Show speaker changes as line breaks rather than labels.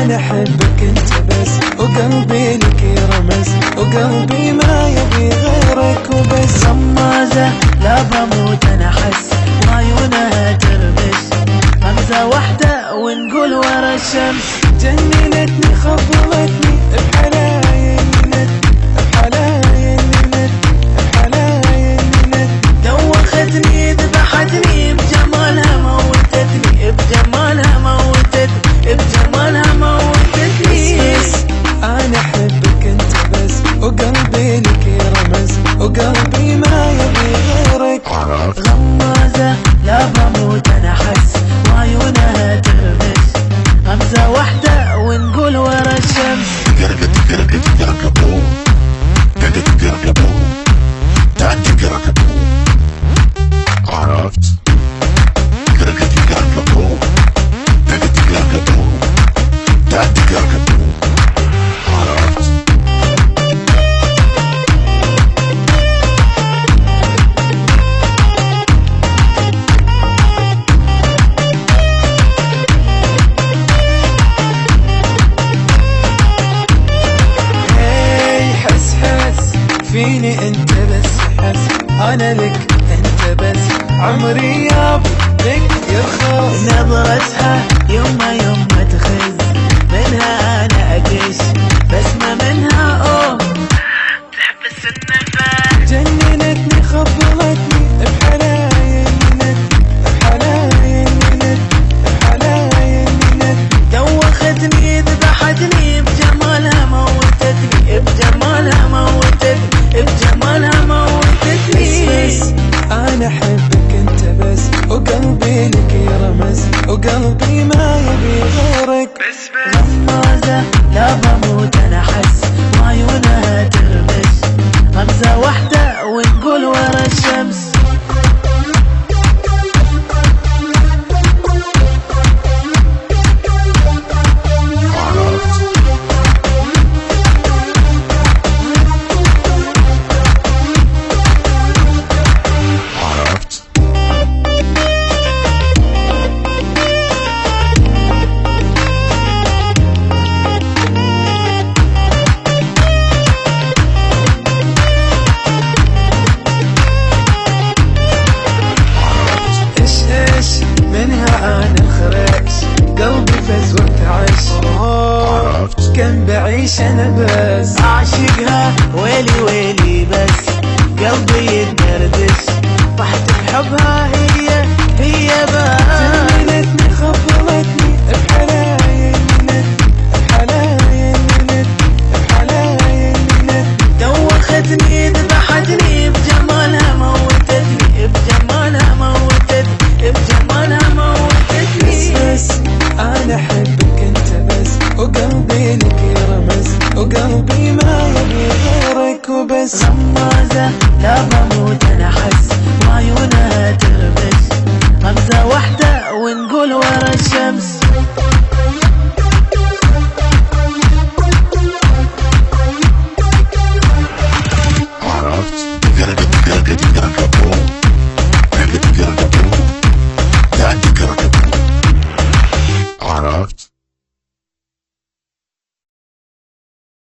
أنا أحبك أنت بس، وقلبي لك يرمز، وقلبي ما يبي غيرك وبس.
غمازة لا بموت أنا أحس، وعيونها ترمش، غمزة واحدة ونقول ورا الشمس.
جننتني خبلتني بحلايا الند، بحلايا الند، بحلايا الند.
دوختني ذبحتني بجمالها موتتني، بجمالها موتتني، بجمالها موتتني.
بس أنا أحبك أنت بس، وقلبي لك يرمز، وقلبي ما يبي غيرك.
غمازة لا بموت أنا أحس، وعيونها ترمش، غمزة واحدة ونقول ورا الشمس.
فيني انت بس حس، انا لك انت بس، عمري يابي لك يرخص.
نظرتها يوم ما تخز، منها انا اكش، بسمة منها اوه تحبس النفس.
جننتني خبلتني بحلايا الند، بحلايا الند، بحلايا الند.
دوختني ذبحتني بجمالها موتتني، بجمالها موتتني، بجمالها موتتني.
بس أنا أحبك أنت بس، وقلبي لك يرمز، وقلبي ما يبي غيرك.
غمازة لا بموت أنا أحس، وعيونها ترمش، غمزة واحدة ونقول ورا الشمس.
منها أنا خرجت، قلبي فز وارتعش، كان بعيش أنا بس.
أعشقها ويلي ويلي بس، قلبي يتنردش، طحت بحبها هي بس.
جننتني خبلتني بحلايا الند، بحلايا الند، بحلايا الند.
دوختني ذبحتني بجمالها موتتني، بجمالها موتتني، بجمالها موتتني.
بس أنا أحبك أنت بس، وقلبي لك يرمز، وقلبي ما يبي غيرك وبس.
غمازة لا بموت أنا أحس، وعيونها ترمش، غمزة واحدة ونقول ورا الشمس.